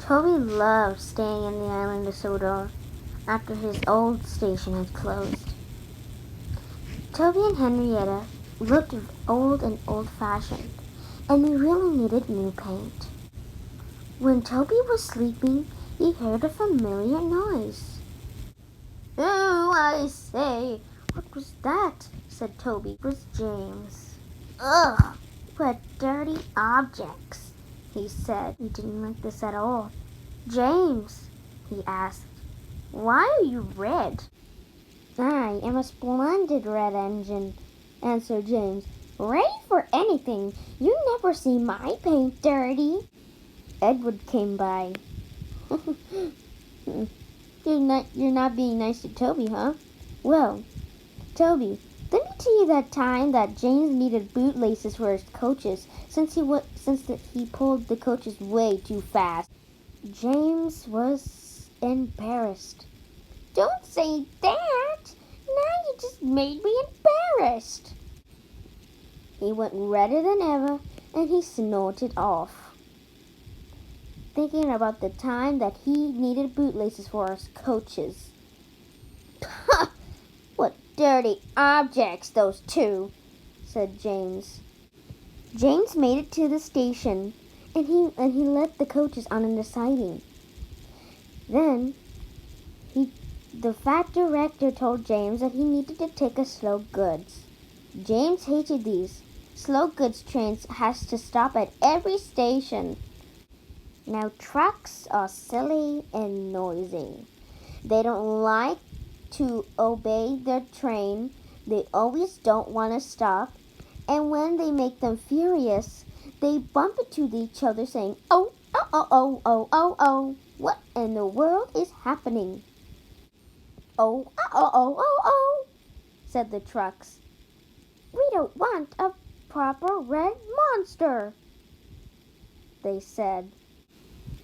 Toby loved staying in the island of Sodor after his old station had closed. Toby and Henrietta looked old and old-fashioned, and they really needed new paint. When Toby was sleeping, he heard a familiar noise. "Oh, I say, what was that?" said Toby. It was James. "Ugh, what dirty objects," he said. He didn't like this at all. "James," he asked, "why are you red?" "I am a splendid red engine," answered James. "Ready for anything. You never see my paint dirty." Edward came by. You're not being nice to Toby, huh? Well, Toby, let me tell you that time that James needed bootlaces for his coaches since he pulled the coaches way too fast. James was embarrassed. "Don't say that! Now you just made me embarrassed." He went redder than ever, and he snorted off, thinking about the time that he needed bootlaces for his coaches. "Ha! What dirty objects, those two," said James. James made it to the station, and he let the coaches on the siding. Then the fat director told James that he needed to take a slow goods. James hated these. Slow goods trains has to stop at every station. Now trucks are silly and noisy. They don't like to obey their train. They always don't want to stop. And when they make them furious, they bump into each other saying, "Oh, oh, oh, oh, oh, oh, oh. What in the world is happening?" "Oh, oh, oh, oh, oh, oh," said the trucks. "We don't want a proper red monster," they said.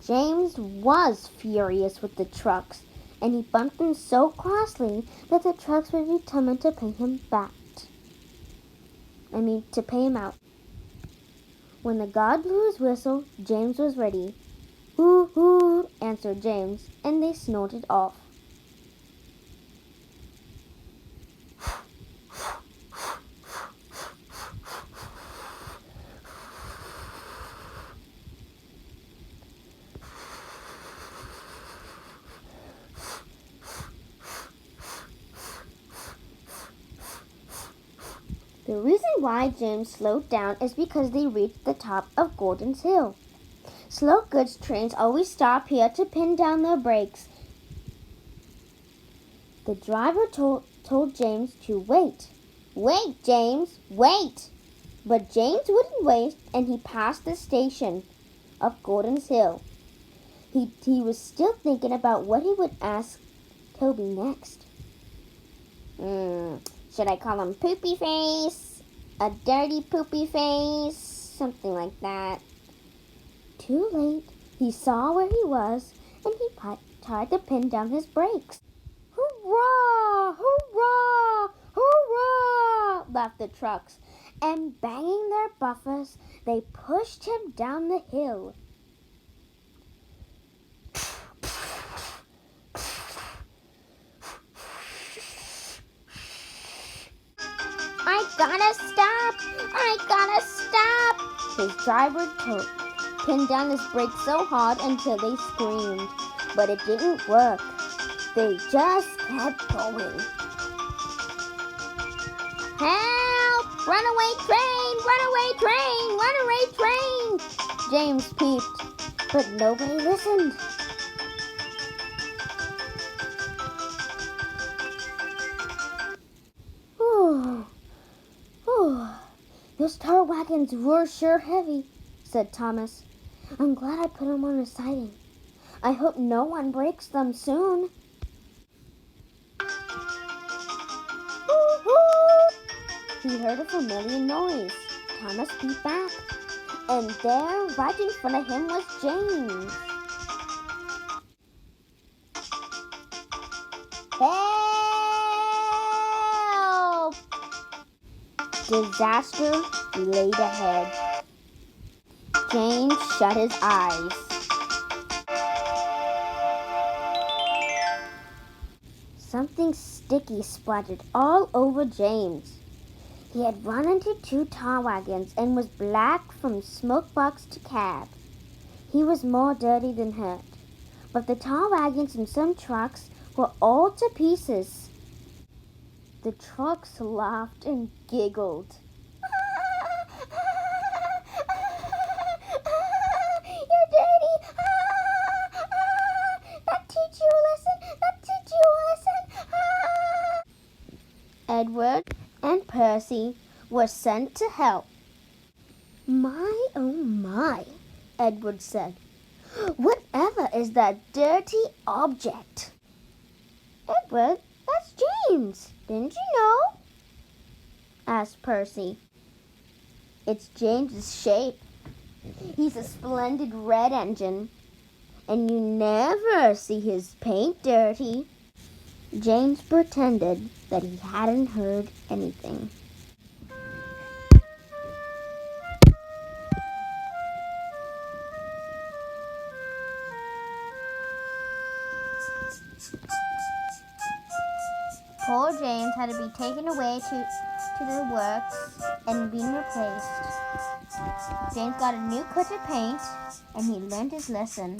James was furious with the trucks, and he bumped them so crossly that the trucks were determined to pay him out. When the god blew his whistle, James was ready. "Hoo, hoo," answered James, and they snorted off. The reason why James slowed down is because they reached the top of Gordon's Hill. Slow goods trains always stop here to pin down their brakes. The driver told James to wait. "Wait, James, wait!" But James wouldn't wait, and he passed the station up Gordon's Hill. He was still thinking about what he would ask Toby next. Should I call him Poopy Face? A dirty Poopy Face? Something like that. Too late. He saw where he was, and he tried to pin down his brakes. "Hurrah! Hurrah! Hurrah!" laughed the trucks, and banging their buffers, they pushed him down the hill. I gotta stop! His driver pinned down his brakes so hard until they screamed, but it didn't work. They just kept going. "Help! Runaway train! Runaway train! Runaway train!" James peeped, but nobody listened. "Those tar wagons were sure heavy," said Thomas. "I'm glad I put them on the siding. I hope no one breaks them soon." He heard a familiar noise. Thomas peeped back, and there, right in front of him, was James. "Help!" Disaster laid ahead. James shut his eyes. Something sticky splattered all over James. He had run into two tar wagons and was black from smoke box to cab. He was more dirty than hurt, but the tar wagons and some trucks were all to pieces. The trucks laughed and giggled. You're dirty! That teach you a lesson! That teach you a lesson! Edward and Percy were sent to help. My, oh my, Edward said. Whatever is that dirty object? Edward, that's James. Didn't you know? Asked Percy. It's James's shape. He's a splendid red engine, and you never see his paint dirty. James pretended that he hadn't heard anything. Poor James had to be taken away to the works and being replaced. James got a new coat of paint and he learned his lesson.